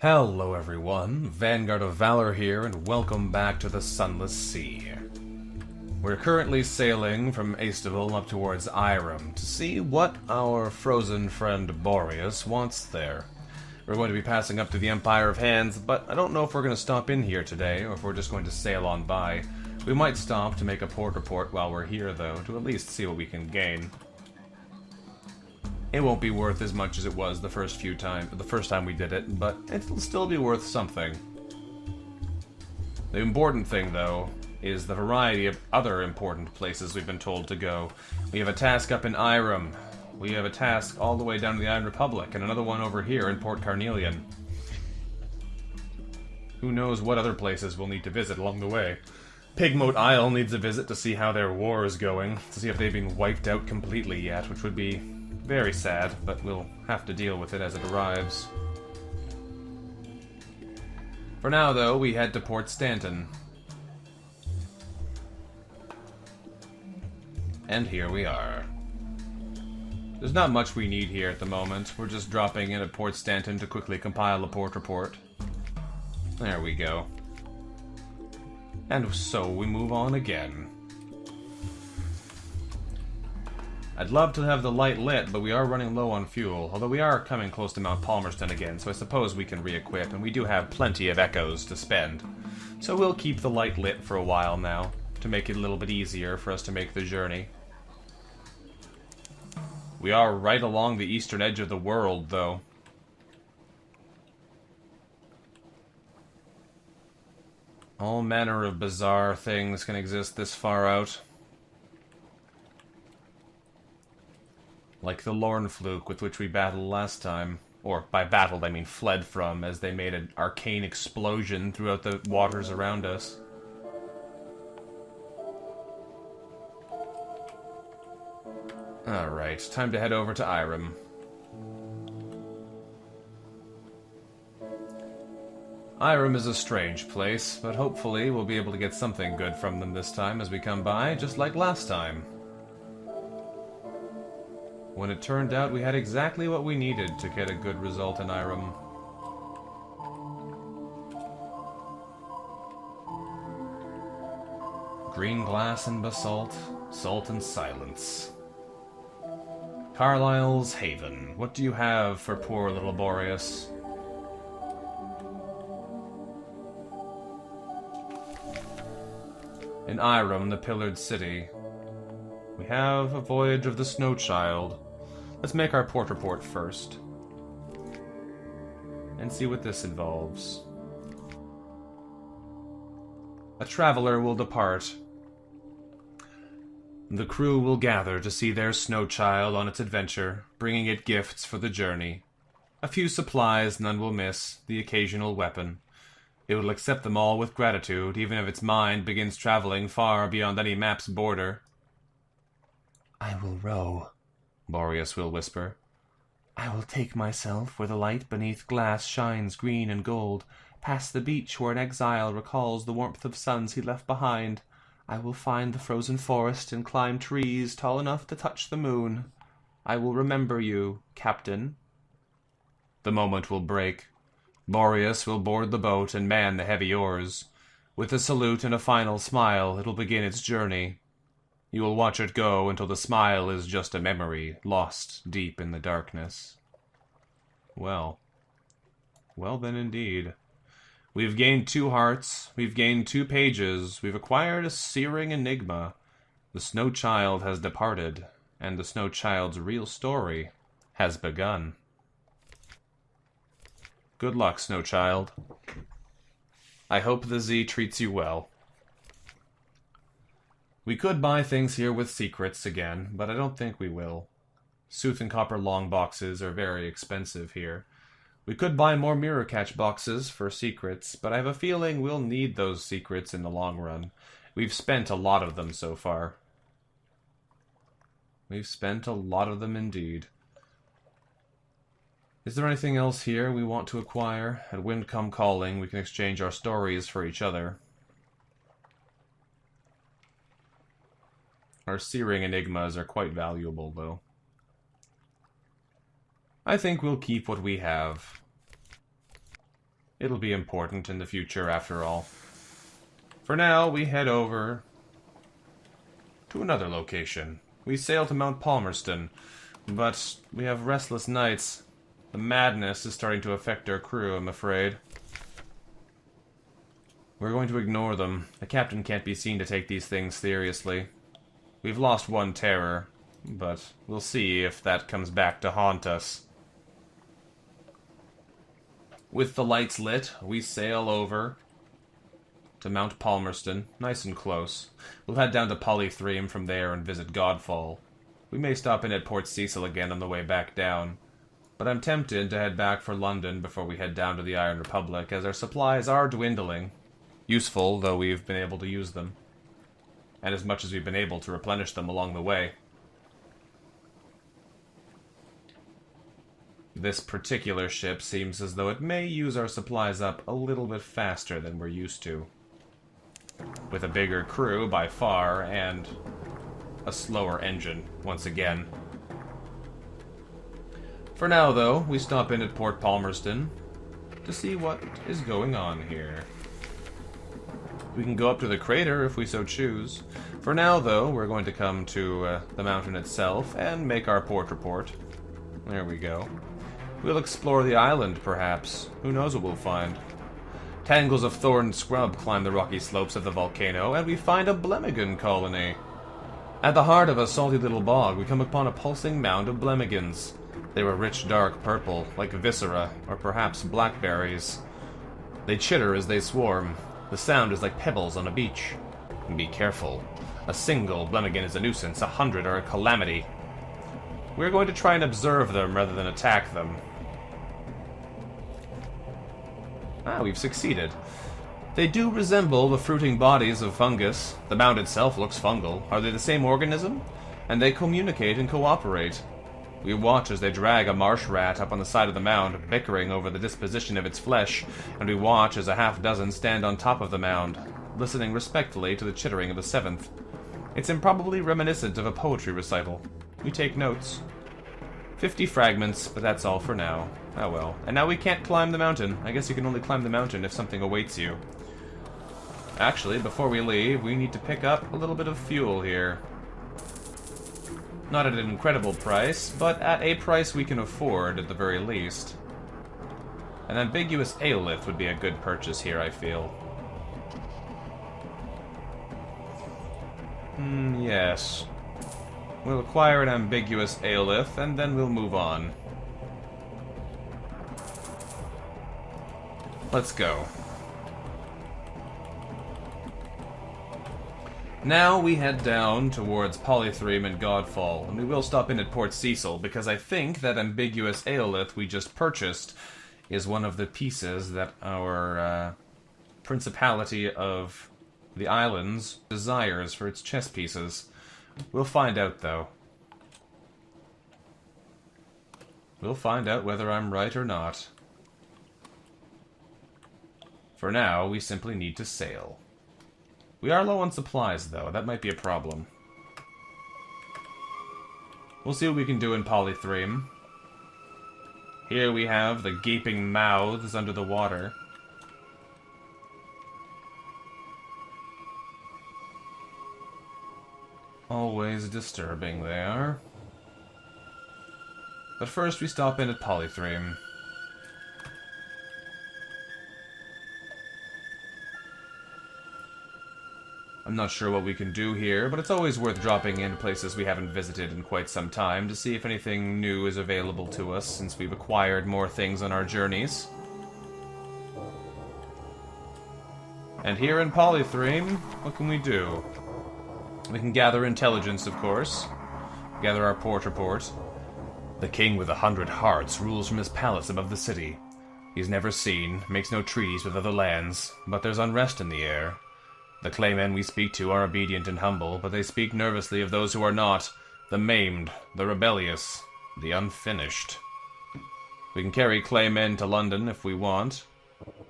Hello everyone, Vanguard of Valor here, and welcome back to the Sunless Sea. We're currently sailing from Aestival up towards Iram to see what our frozen friend Boreas wants there. We're going to be passing up to the Empire of Hands, but I don't know if we're going to stop in here today, or if we're just going to sail on by. We might stop to make a port report while we're here, though, to at least see what we can gain. It won't be worth as much as it was the first time we did it, but it'll still be worth something. The important thing, though, is the variety of other important places we've been told to go. We have a task up in Iram. We have a task all the way down to the Iron Republic, and another one over here in Port Carnelian. Who knows what other places we'll need to visit along the way. Pigmote Isle needs a visit to see how their war is going, to see if they've been wiped out completely yet, which would be very sad, but we'll have to deal with it as it arrives. For now, though, we head to Port Stanton. And here we are. There's not much we need here at the moment. We're just dropping in at Port Stanton to quickly compile a port report. There we go. And so we move on again. I'd love to have the light lit, but we are running low on fuel, although we are coming close to Mount Palmerston again, so I suppose we can re-equip, and we do have plenty of echoes to spend. So we'll keep the light lit for a while now, to make it a little bit easier for us to make the journey. We are right along the eastern edge of the world, though. All manner of bizarre things can exist this far out. Like the Lornfluke with which we battled last time. Or, by battled, I mean fled from, as they made an arcane explosion throughout the waters around us. Alright, time to head over to Iram. Iram is a strange place, but hopefully we'll be able to get something good from them this time as we come by, just like last time. When it turned out we had exactly what we needed to get a good result in Iram. Green glass and basalt, salt and silence. Carlisle's Haven. What do you have for poor little Boreas? In Iram, the pillared city, we have a voyage of the Snow Child. Let's make our port report first. And see what this involves. A traveler will depart. The crew will gather to see their Snow Child on its adventure, bringing it gifts for the journey. A few supplies none will miss, the occasional weapon. It will accept them all with gratitude, even if its mind begins traveling far beyond any map's border. "I will row," Boreas will whisper. "I will take myself where the light beneath glass shines green and gold, past the beach where an exile recalls the warmth of suns he left behind. I will find the frozen forest and climb trees tall enough to touch the moon. I will remember you, Captain." The moment will break. Boreas will board the boat and man the heavy oars. With a salute and a final smile, it'll begin its journey. You will watch it go until the smile is just a memory, lost deep in the darkness. Well then indeed. We've gained 2 hearts, we've gained 2 pages, we've acquired a searing enigma. The Snow Child has departed, and the Snow Child's real story has begun. Good luck, Snow Child. I hope the Z treats you well. We could buy things here with secrets again, but I don't think we will. Sooth and copper long boxes are very expensive here. We could buy more mirror catch boxes for secrets, but I have a feeling we'll need those secrets in the long run. We've spent a lot of them so far. We've spent a lot of them indeed. Is there anything else here we want to acquire? At Wind Come Calling, we can exchange our stories for each other. Our searing enigmas are quite valuable, though. I think we'll keep what we have. It'll be important in the future, after all. For now, we head over to another location. We sail to Mount Palmerston, but we have restless nights. The madness is starting to affect our crew, I'm afraid. We're going to ignore them. The captain can't be seen to take these things seriously. We've lost one terror, but we'll see if that comes back to haunt us. With the lights lit, we sail over to Mount Palmerston, nice and close. We'll head down to Pol III from there and visit Godfall. We may stop in at Port Cecil again on the way back down, but I'm tempted to head back for London before we head down to the Iron Republic, as our supplies are dwindling. Useful, though we've been able to use them. And as much as we've been able to replenish them along the way. This particular ship seems as though it may use our supplies up a little bit faster than we're used to. With a bigger crew by far, and a slower engine, once again. For now, though, we stop in at Port Palmerston to see what is going on here. We can go up to the crater if we so choose. For now, though, we're going to come to the mountain itself and make our port report. There we go. We'll explore the island, perhaps. Who knows what we'll find. Tangles of thorn scrub climb the rocky slopes of the volcano, and we find a Blemigan colony. At the heart of a salty little bog, we come upon a pulsing mound of Blemigans. They were rich dark purple, like viscera, or perhaps blackberries. They chitter as they swarm. The sound is like pebbles on a beach. And be careful. A single Blemigan is a nuisance, 100 are a calamity. We're going to try and observe them rather than attack them. Ah, we've succeeded. They do resemble the fruiting bodies of fungus. The mound itself looks fungal. Are they the same organism? And they communicate and cooperate. We watch as they drag a marsh rat up on the side of the mound, bickering over the disposition of its flesh, and we watch as a half-dozen stand on top of the mound, listening respectfully to the chittering of the seventh. It's improbably reminiscent of a poetry recital. We take notes. 50 fragments, but that's all for now. Oh well. And now we can't climb the mountain. I guess you can only climb the mountain if something awaits you. Actually, before we leave, we need to pick up a little bit of fuel here. Not at an incredible price, but at a price we can afford at the very least. An ambiguous aeolith would be a good purchase here, I feel. Yes. We'll acquire an ambiguous aeolith, and then we'll move on. Let's go. Now we head down towards Pol III and Godfall, and we will stop in at Port Cecil, because I think that ambiguous aeolith we just purchased is one of the pieces that our Principality of the Islands desires for its chess pieces. We'll find out, though. We'll find out whether I'm right or not. For now, we simply need to sail. We are low on supplies, though. That might be a problem. We'll see what we can do in Pol III. Here we have the gaping mouths under the water. Always disturbing they are. But first we stop in at Pol III. I'm not sure what we can do here, but it's always worth dropping in places we haven't visited in quite some time to see if anything new is available to us since we've acquired more things on our journeys. And here in Pol III, what can we do? We can gather intelligence, of course. Gather our port report. The king with 100 hearts rules from his palace above the city. He's never seen, makes no treaties with other lands, but there's unrest in the air. The claymen we speak to are obedient and humble, but they speak nervously of those who are not, the maimed, the rebellious, the unfinished. We can carry claymen to London if we want.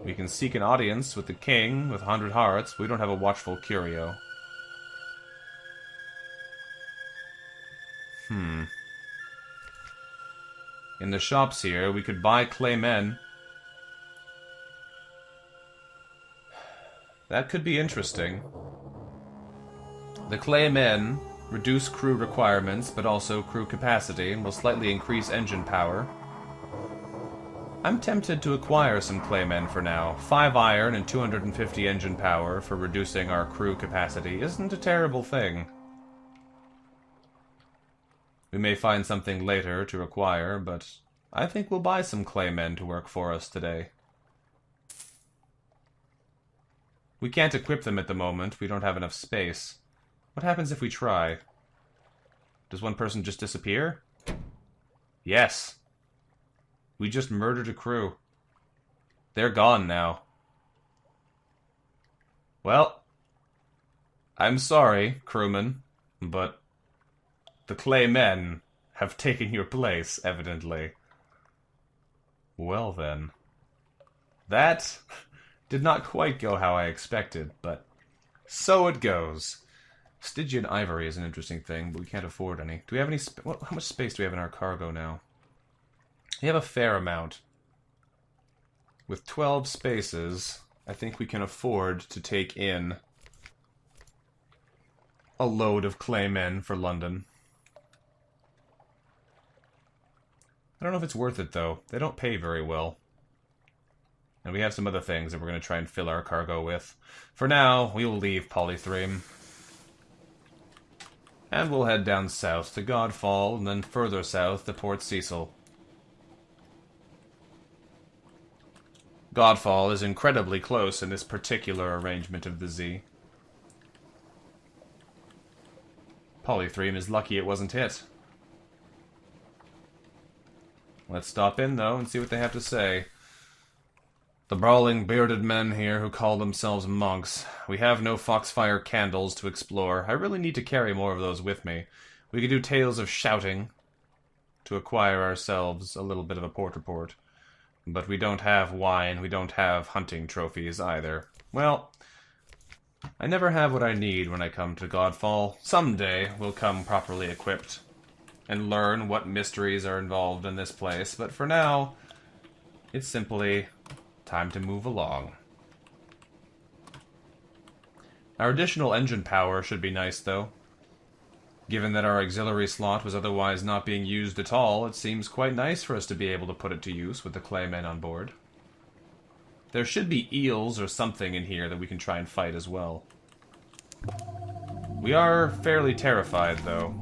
We can seek an audience with the king with 100 hearts, but we don't have a watchful curio. In the shops here, we could buy claymen. That could be interesting. The clay men reduce crew requirements, but also crew capacity, and will slightly increase engine power. I'm tempted to acquire some claymen for now. 5 iron and 250 engine power for reducing our crew capacity isn't a terrible thing. We may find something later to acquire, but I think we'll buy some claymen to work for us today. We can't equip them at the moment. We don't have enough space. What happens if we try? Does one person just disappear? Yes. We just murdered a crew. They're gone now. Well, I'm sorry, crewman, but the clay men have taken your place, evidently. Well then. That did not quite go how I expected, but so it goes. Stygian ivory is an interesting thing, but we can't afford any. Do we have any... how much space do we have in our cargo now? We have a fair amount. With 12 spaces, I think we can afford to take in a load of claymen for London. I don't know if it's worth it, though. They don't pay very well. And we have some other things that we're going to try and fill our cargo with. For now, we will leave Pol III. And we'll head down south to Godfall, and then further south to Port Cecil. Godfall is incredibly close in this particular arrangement of the Z. Pol III is lucky it wasn't hit. Let's stop in, though, and see what they have to say. The brawling, bearded men here who call themselves monks. We have no foxfire candles to explore. I really need to carry more of those with me. We could do tales of shouting to acquire ourselves a little bit of a port-a-port. But we don't have wine, we don't have hunting trophies either. Well, I never have what I need when I come to Godfall. Someday we'll come properly equipped and learn what mysteries are involved in this place, but for now, it's simply time to move along. Our additional engine power should be nice, though. Given that our auxiliary slot was otherwise not being used at all, it seems quite nice for us to be able to put it to use with the claymen on board. There should be eels or something in here that we can try and fight as well. We are fairly terrified, though.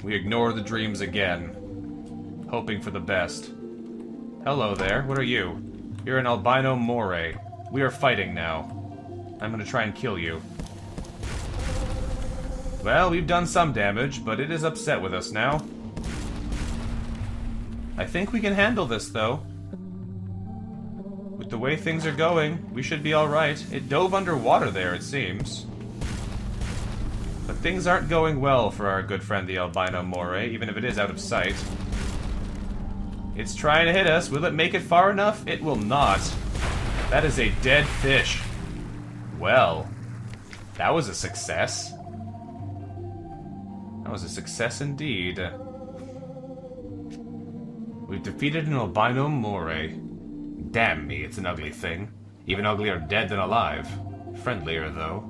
We ignore the dreams again, hoping for the best. Hello there, what are you? You're an albino moray. We are fighting now. I'm gonna try and kill you. Well, we've done some damage, but it is upset with us now. I think we can handle this, though. With the way things are going, we should be alright. It dove underwater there, it seems. But things aren't going well for our good friend the albino moray, even if it is out of sight. It's trying to hit us. Will it make it far enough? It will not. That is a dead fish. Well, that was a success. That was a success indeed. We've defeated an albino moray. Damn me, it's an ugly thing. Even uglier dead than alive. Friendlier, though.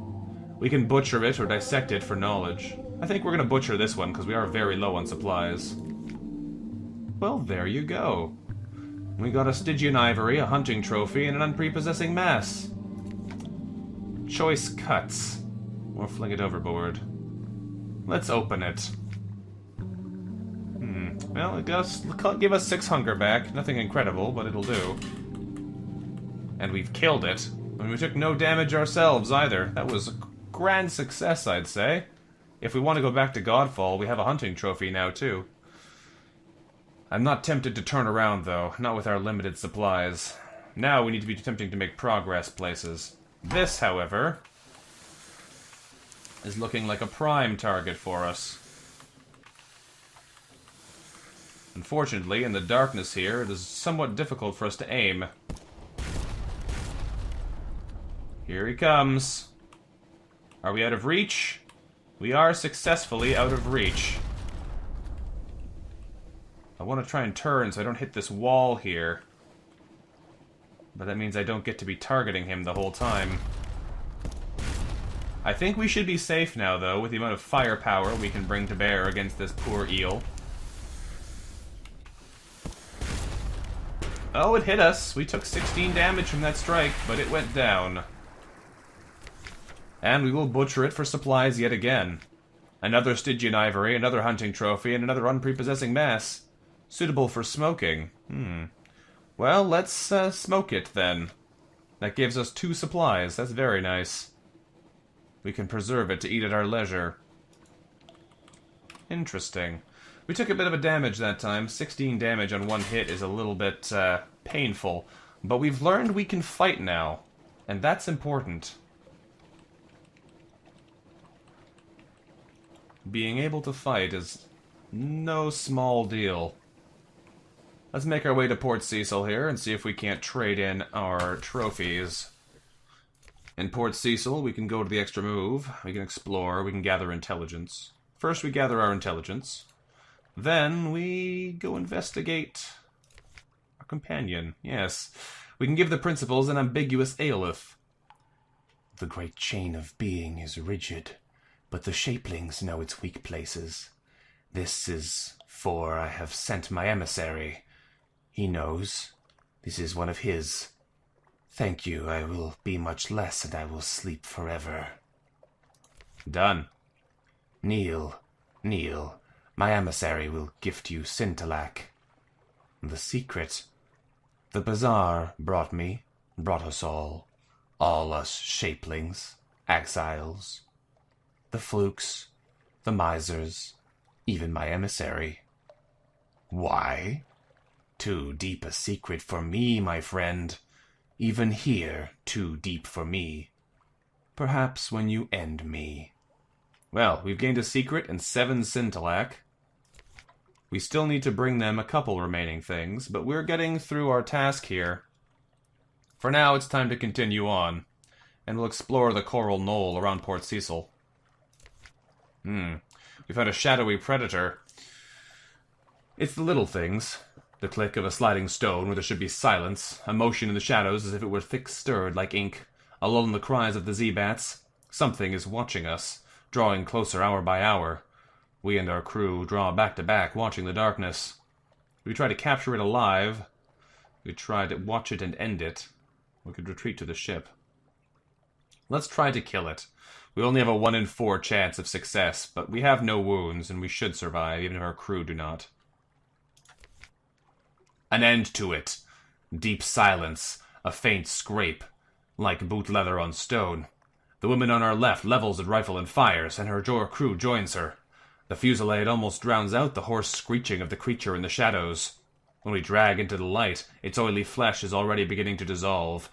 We can butcher it or dissect it for knowledge. I think we're gonna butcher this one, because we are very low on supplies. Well, there you go. We got a Stygian ivory, a hunting trophy, and an unprepossessing mass. Choice cuts. Or fling it overboard. Let's open it. Well, it give us 6 hunger back. Nothing incredible, but it'll do. And we've killed it. And we took no damage ourselves, either. That was a grand success, I'd say. If we want to go back to Godfall, we have a hunting trophy now, too. I'm not tempted to turn around, though. Not with our limited supplies. Now we need to be attempting to make progress places. This, however, is looking like a prime target for us. Unfortunately, in the darkness here, it is somewhat difficult for us to aim. Here he comes. Are we out of reach? We are successfully out of reach. I want to try and turn so I don't hit this wall here. But that means I don't get to be targeting him the whole time. I think we should be safe now, though, with the amount of firepower we can bring to bear against this poor eel. Oh, it hit us. We took 16 damage from that strike, but it went down. And we will butcher it for supplies yet again. Another Stygian ivory, another hunting trophy, and another unprepossessing mass. Suitable for smoking. Well, let's smoke it, then. That gives us 2 supplies. That's very nice. We can preserve it to eat at our leisure. Interesting. We took a bit of a damage that time. 16 damage on one hit is a little bit painful. But we've learned we can fight now. And that's important. Being able to fight is no small deal. Let's make our way to Port Cecil here and see if we can't trade in our trophies. In Port Cecil, we can go to the extra move, we can explore, we can gather intelligence. First we gather our intelligence. Then we go investigate our companion. Yes, we can give the principals an ambiguous aolith. The great chain of being is rigid, but the shapelings know its weak places. This is for I have sent my emissary. He knows. This is one of his. Thank you, I will be much less, and I will sleep forever. Done. Kneel, kneel. My emissary will gift you Scintillac. The secret. The bazaar brought us all us shapelings, exiles, the flukes, the misers, even my emissary. Why? Too deep a secret for me, my friend. Even here, too deep for me. Perhaps when you end me. Well, we've gained a secret and 7 Scintillac. We still need to bring them a couple remaining things, but we're getting through our task here. For now, it's time to continue on, and we'll explore the coral knoll around Port Cecil. We found a shadowy predator. It's the little things. The click of a sliding stone where there should be silence, a motion in the shadows as if it were thick-stirred like ink, a lull in the cries of the Z-bats. Something is watching us, drawing closer hour by hour. We and our crew draw back to back, watching the darkness. We try to capture it alive. We try to watch it and end it. We could retreat to the ship. Let's try to kill it. We only have a 1 in 4 chance of success, but we have no wounds, and we should survive, even if our crew do not. An end to it. Deep silence. A faint scrape. Like boot leather on stone. The woman on our left levels a rifle and fires, and her crew joins her. The fusillade almost drowns out the hoarse screeching of the creature in the shadows. When we drag into the light, its oily flesh is already beginning to dissolve.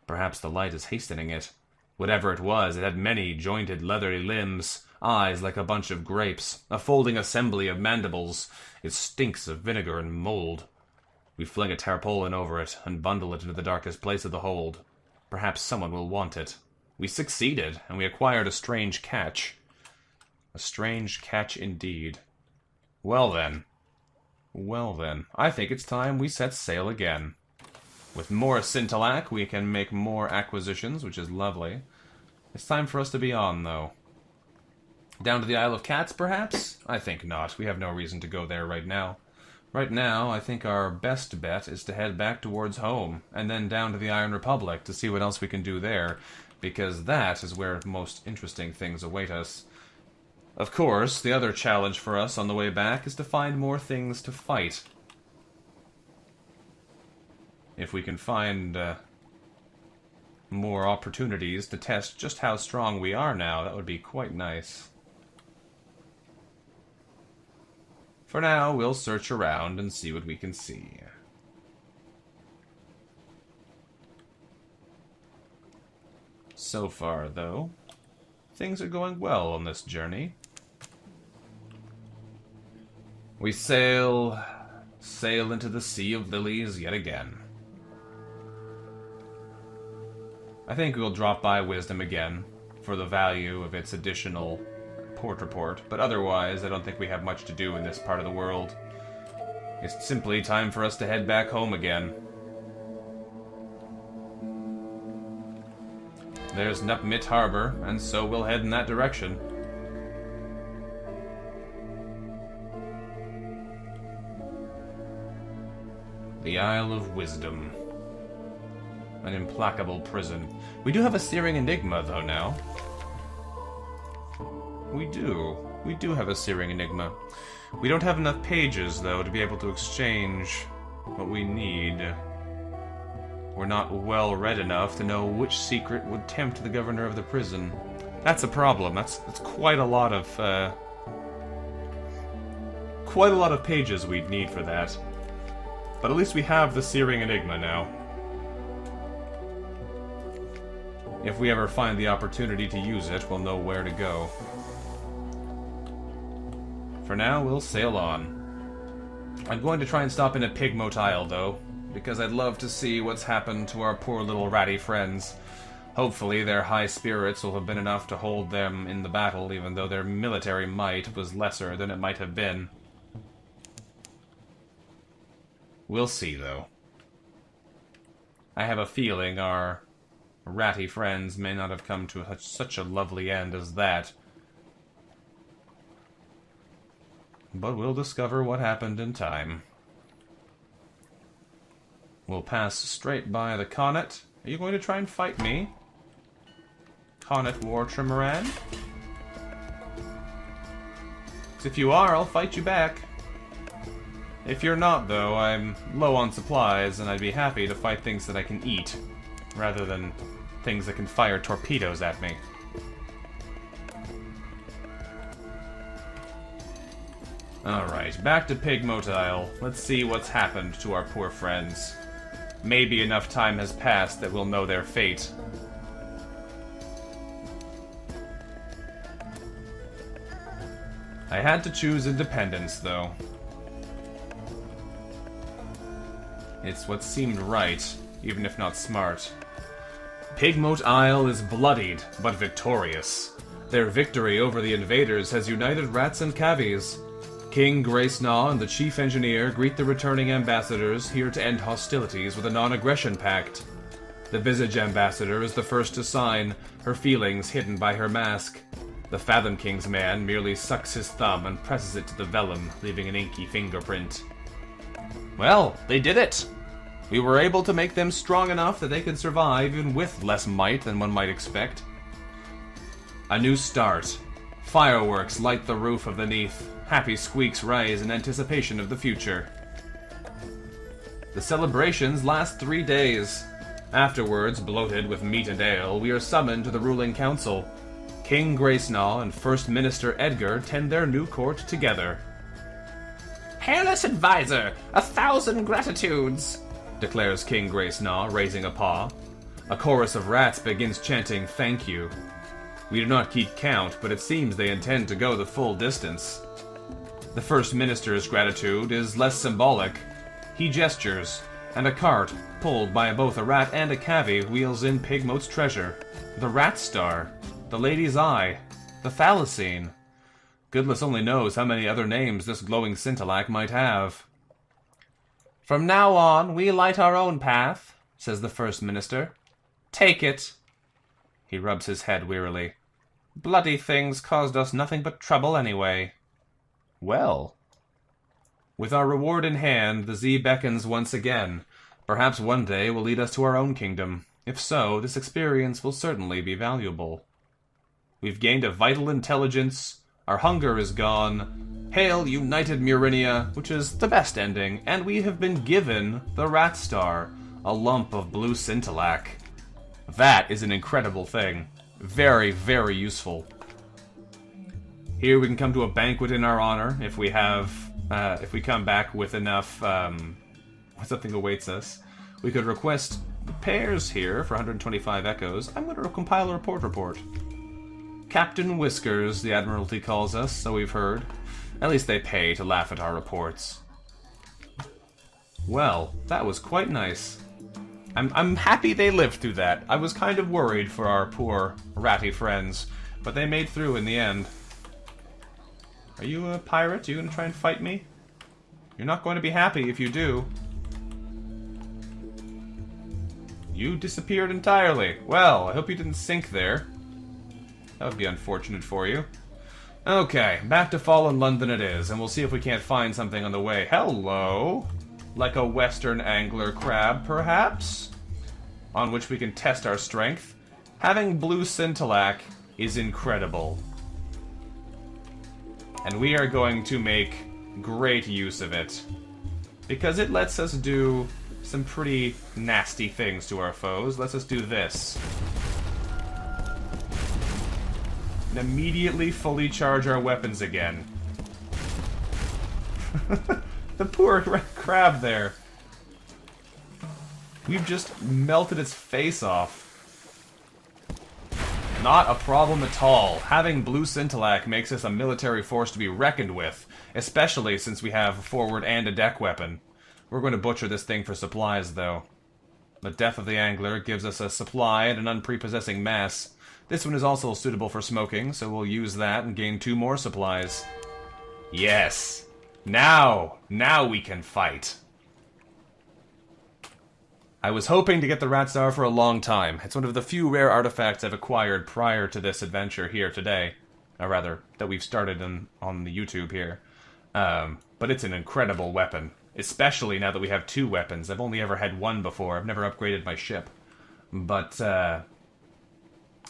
Perhaps the light is hastening it. Whatever it was, it had many jointed leathery limbs, eyes like a bunch of grapes, a folding assembly of mandibles. It stinks of vinegar and mold. We fling a tarpaulin over it and bundle it into the darkest place of the hold. Perhaps someone will want it. We succeeded, and we acquired a strange catch. A strange catch indeed. Well then, I think it's time we set sail again. With more Scintillac, we can make more acquisitions, which is lovely. It's time for us to be on, though. Down to the Isle of Cats, perhaps? I think not. We have no reason to go there right now. Right now, I think our best bet is to head back towards home, and then down to the Iron Republic to see what else we can do there, because that is where most interesting things await us. Of course, the other challenge for us on the way back is to find more things to fight. If we can find more opportunities to test just how strong we are now, that would be quite nice. For now, we'll search around and see what we can see. So far, though, things are going well on this journey. We sail into the Sea of Lilies yet again. I think we'll drop by Wisdom again for the value of its additional port report, but otherwise I don't think we have much to do in this part of the world. It's simply time for us to head back home again. There's Nupmit Harbor, and so we'll head in that direction. The Isle of Wisdom. An implacable prison. We do have a searing enigma, though, now. We do. We do have a searing enigma. We don't have enough pages, though, to be able to exchange what we need. We're not well read enough to know which secret would tempt the governor of the prison. That's a problem. That's quite a lot of pages we'd need for that. But at least we have the searing enigma now. If we ever find the opportunity to use it, we'll know where to go. For now, we'll sail on. I'm going to try and stop in at Pigmote Isle, though, because I'd love to see what's happened to our poor little ratty friends. Hopefully their high spirits will have been enough to hold them in the battle, even though their military might was lesser than it might have been. We'll see, though. I have a feeling our ratty friends may not have come to such a lovely end as that. But we'll discover what happened in time. We'll pass straight by the Connaught. Are you going to try and fight me? Connaught War Trimaran? 'Cause if you are, I'll fight you back. If you're not, though, I'm low on supplies, and I'd be happy to fight things that I can eat, rather than things that can fire torpedoes at me. Alright, back to Pigmote Isle. Let's see what's happened to our poor friends. Maybe enough time has passed that we'll know their fate. I had to choose independence, though. It's what seemed right, even if not smart. Pigmote Isle is bloodied, but victorious. Their victory over the invaders has united rats and cavies. King Gracenaw and the chief engineer greet the returning ambassadors here to end hostilities with a non-aggression pact. The Visage ambassador is the first to sign, her feelings hidden by her mask. The Fathom King's man merely sucks his thumb and presses it to the vellum, leaving an inky fingerprint. Well, they did it! We were able to make them strong enough that they could survive even with less might than one might expect. A new start. Fireworks light the roof of the Neath. Happy squeaks rise in anticipation of the future. The celebrations last 3 days. Afterwards, bloated with meat and ale, we are summoned to the ruling council. King Gracenaw and First Minister Edgar tend their new court together. "Hairless advisor, 1,000 gratitudes!" declares King Gracenaw, raising a paw. A chorus of rats begins chanting "thank you." We do not keep count, but it seems they intend to go the full distance. The First Minister's gratitude is less symbolic. He gestures, and a cart, pulled by both a rat and a cavy, wheels in Pigmote's treasure. The Ratstar, the Lady's Eye, the Thylacine. Goodness only knows how many other names this glowing scintillac might have. "From now on, we light our own path," says the First Minister. "Take it." He rubs his head wearily. "Bloody things caused us nothing but trouble anyway." Well. With our reward in hand, the Z beckons once again. Perhaps one day will lead us to our own kingdom. If so, this experience will certainly be valuable. We've gained a vital intelligence, our hunger is gone. Hail, United Murinia, which is the best ending, and we have been given the Ratstar, a lump of blue scintillac. That is an incredible thing. Very, very useful. Here we can come to a banquet in our honor if we come back with enough, something awaits us. We could request pairs here for 125 echoes. I'm going to compile a report. Captain Whiskers, the Admiralty calls us, so we've heard. At least they pay to laugh at our reports. Well, that was quite nice. I'm happy they lived through that. I was kind of worried for our poor ratty friends, but they made through in the end. Are you a pirate? Are you going to try and fight me? You're not going to be happy if you do. You disappeared entirely. Well, I hope you didn't sink there. That would be unfortunate for you. Okay, back to Fallen London it is, and we'll see if we can't find something on the way. Hello? Like a western angler crab, perhaps? On which we can test our strength. Having blue scintillac is incredible. And we are going to make great use of it. Because it lets us do some pretty nasty things to our foes. Let's us do this. And immediately fully charge our weapons again. The poor crab there. We've just melted its face off. Not a problem at all. Having blue scintillac makes us a military force to be reckoned with, especially since we have a forward and a deck weapon. We're going to butcher this thing for supplies, though. The death of the angler gives us a supply and an unprepossessing mass. This one is also suitable for smoking, so we'll use that and gain 2 more supplies. Yes! Now we can fight. I was hoping to get the Ratstar for a long time. It's one of the few rare artifacts I've acquired prior to this adventure here today. Or rather, that we've started on the YouTube here. But it's an incredible weapon. Especially now that we have 2 weapons. I've only ever had 1 before. I've never upgraded my ship. But,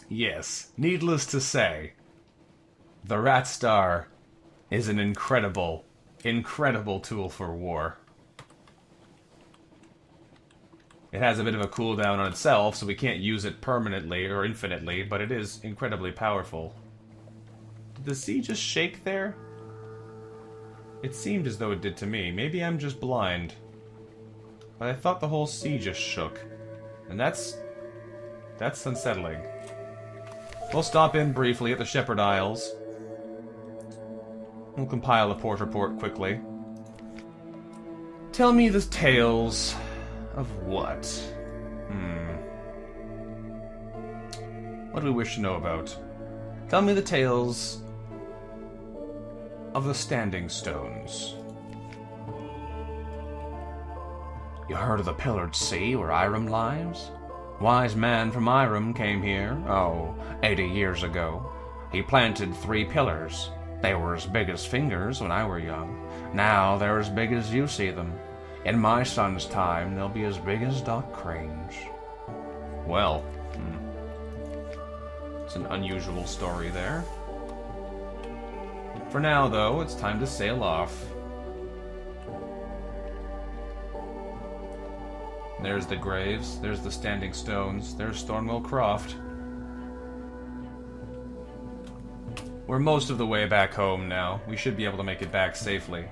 yes, needless to say, the Ratstar is an incredible, incredible tool for war. It has a bit of a cooldown on itself, so we can't use it permanently or infinitely, but it is incredibly powerful. Did the sea just shake there? It seemed as though it did to me. Maybe I'm just blind. But I thought the whole sea just shook. And that's unsettling. We'll stop in briefly at the Shepherd Isles. We'll compile a port report quickly. Tell me the tales of what? What do we wish to know about? Tell me the tales of the Standing Stones. You heard of the pillared sea where Iram lies? Wise man from Iram came here, 80 years ago. He planted 3 pillars. They were as big as fingers when I were young. Now they're as big as you see them. In my son's time, they'll be as big as dock cranes. Well, it's an unusual story there. For now, though, it's time to sail off. There's the graves, there's the Standing Stones, there's Thornwell Croft. We're most of the way back home now. We should be able to make it back safely.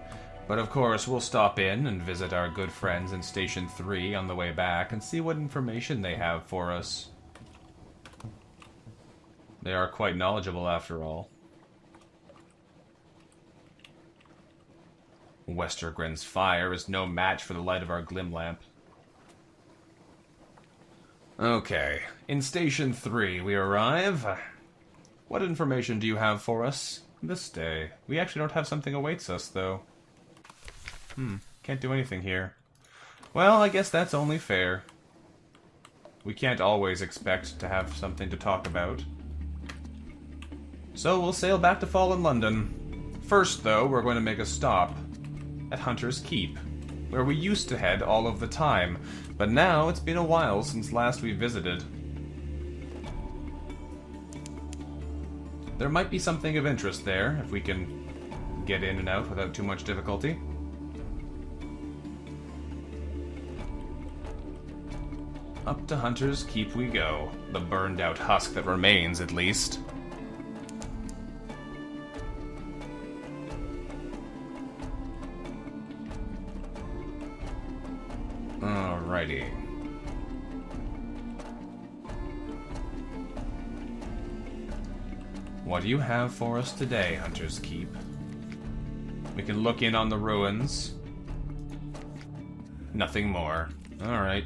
But of course, we'll stop in and visit our good friends in Station 3 on the way back and see what information they have for us. They are quite knowledgeable after all. Westergren's fire is no match for the light of our glim lamp. Okay, in Station 3 we arrive. What information do you have for us this day? We actually don't have something awaits us, though. Can't do anything here. Well, I guess that's only fair. We can't always expect to have something to talk about. So we'll sail back to Fallen London. First, though, we're going to make a stop at Hunter's Keep, where we used to head all of the time, but now it's been a while since last we visited. There might be something of interest there, if we can get in and out without too much difficulty. Up to Hunter's Keep we go. The burned out husk that remains, at least. Alrighty. What do you have for us today, Hunter's Keep? We can look in on the ruins. Nothing more. Alright.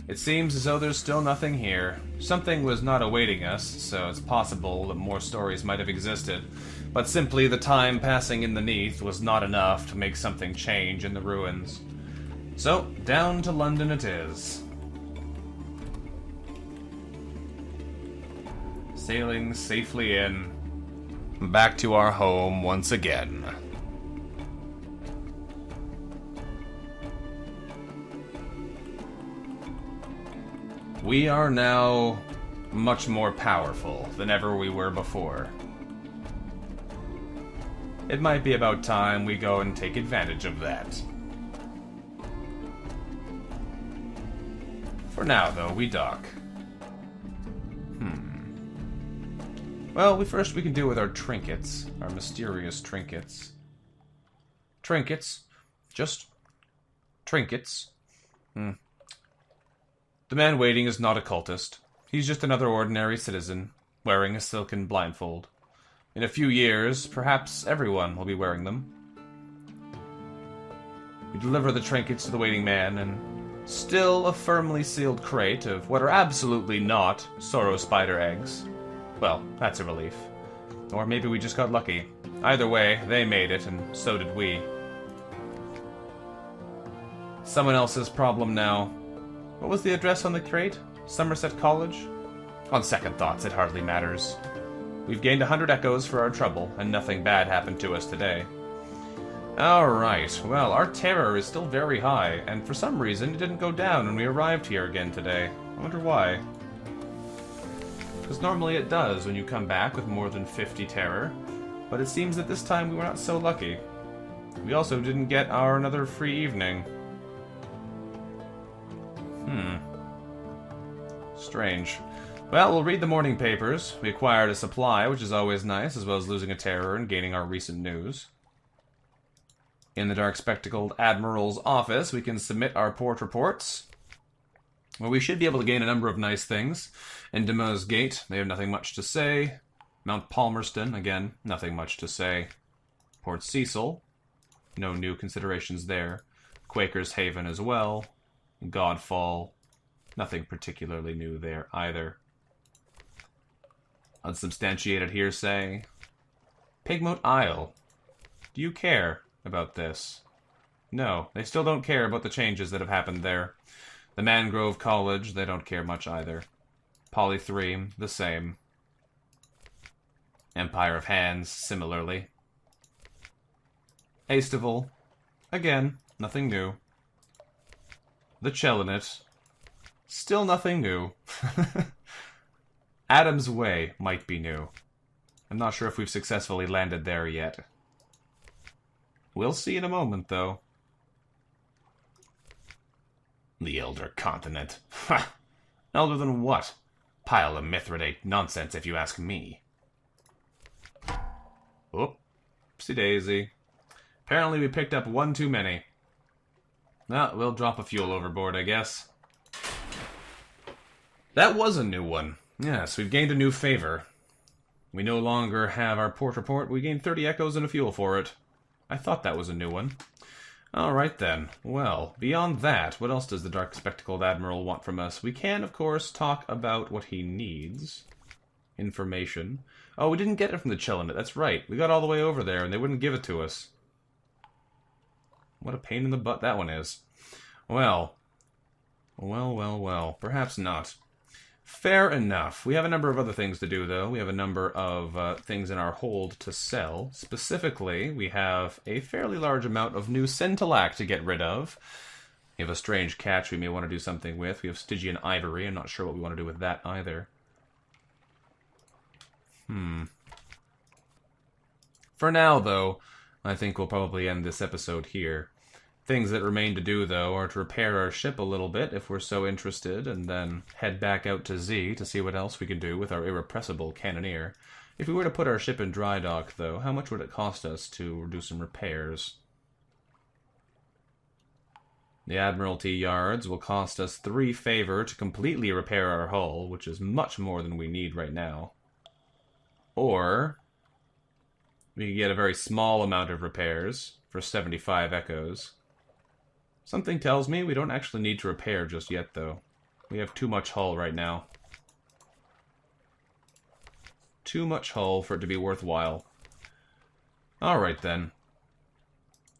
It seems as though there's still nothing here. Something was not awaiting us, so it's possible that more stories might have existed, but simply the time passing in the Neath was not enough to make something change in the ruins. So, down to London it is. Sailing safely in. Back to our home once again. We are now much more powerful than ever we were before. It might be about time we go and take advantage of that. For now, though, we dock. Well, we can do with our trinkets. Our mysterious trinkets. Trinkets. Just trinkets. The man waiting is not a cultist. He's just another ordinary citizen, wearing a silken blindfold. In a few years, perhaps everyone will be wearing them. We deliver the trinkets to the waiting man, and still a firmly sealed crate of what are absolutely not sorrow spider eggs. Well, that's a relief. Or maybe we just got lucky. Either way, they made it, and so did we. Someone else's problem now. What was the address on the crate? Somerset College? On second thoughts, it hardly matters. We've gained 100 echoes for our trouble, and nothing bad happened to us today. Alright, well, our terror is still very high, and for some reason it didn't go down when we arrived here again today. I wonder why. Because normally it does when you come back with more than 50 terror, but it seems that this time we were not so lucky. We also didn't get our another free evening. Strange. Well, we'll read the morning papers. We acquired a supply, which is always nice, as well as losing a terror and gaining our recent news. In the dark-spectacled Admiral's office, we can submit our port reports. Well, we should be able to gain a number of nice things. In Demo's Gate, they have nothing much to say. Mount Palmerston, again, nothing much to say. Port Cecil, no new considerations there. Quaker's Haven as well. Godfall, nothing particularly new there either. Unsubstantiated hearsay. Pigmote Isle. Do you care about this? No, they still don't care about the changes that have happened there. The Mangrove College, they don't care much either. Pol III, the same. Empire of Hands, similarly. Aestival, again, nothing new. The Chelinet, still nothing new. Adam's Way might be new. I'm not sure if we've successfully landed there yet. We'll see in a moment, though. The Elder Continent. Ha! Elder than what? Pile of Mithridate nonsense, if you ask me. Oopsie-daisy. Apparently we picked up one too many. Well, we'll drop a fuel overboard, I guess. That was a new one. Yes, we've gained a new favor. We no longer have our port report. We gained 30 echoes and a fuel for it. I thought that was a new one. Alright then. Well, beyond that, what else does the dark-spectacled Admiral want from us? We can, of course, talk about what he needs. Information. Oh, we didn't get it from the Chelinet. That's right. We got all the way over there, and they wouldn't give it to us. What a pain in the butt that one is. Well. Well. Perhaps not. Fair enough. We have a number of other things to do, though. We have a number of things in our hold to sell. Specifically, we have a fairly large amount of new Scintillac to get rid of. We have a strange catch we may want to do something with. We have Stygian Ivory. I'm not sure what we want to do with that either. For now, though, I think we'll probably end this episode here. Things that remain to do, though, are to repair our ship a little bit, if we're so interested, and then head back out to Z to see what else we can do with our irrepressible cannoneer. If we were to put our ship in dry dock, though, how much would it cost us to do some repairs? The Admiralty Yards will cost us 3 favor to completely repair our hull, which is much more than we need right now. Or we could get a very small amount of repairs for 75 echoes. Something tells me we don't actually need to repair just yet, though. We have too much hull right now. Too much hull for it to be worthwhile. Alright then.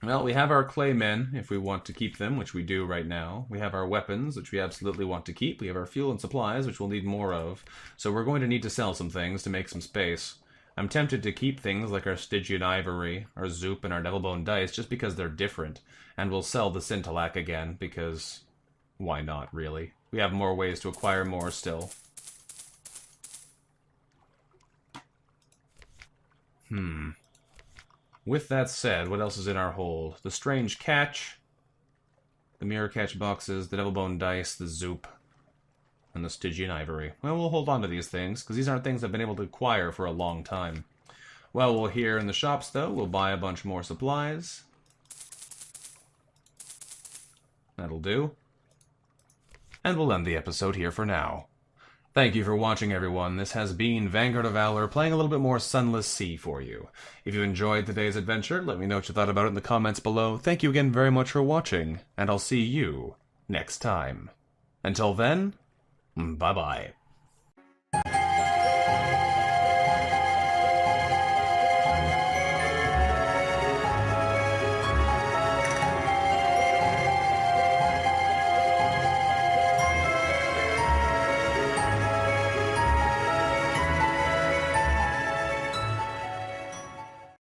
Well, we have our clay men, if we want to keep them, which we do right now. We have our weapons, which we absolutely want to keep. We have our fuel and supplies, which we'll need more of. So we're going to need to sell some things to make some space. I'm tempted to keep things like our Stygian ivory, our zoop, and our devil-bone dice, just because they're different. And we'll sell the scintillac again, because why not, really? We have more ways to acquire more still. With that said, what else is in our hold? The strange catch, the mirror catch boxes, the devil-bone dice, the zoop, and the Stygian ivory. Well, we'll hold on to these things, because these aren't things I've been able to acquire for a long time. Well, we'll here in the shops, though, we'll buy a bunch more supplies. That'll do. And we'll end the episode here for now. Thank you for watching, everyone. This has been Vanguard of Valor, playing a little bit more Sunless Sea for you. If you enjoyed today's adventure, let me know what you thought about it in the comments below. Thank you again very much for watching, and I'll see you next time. Until then, bye-bye.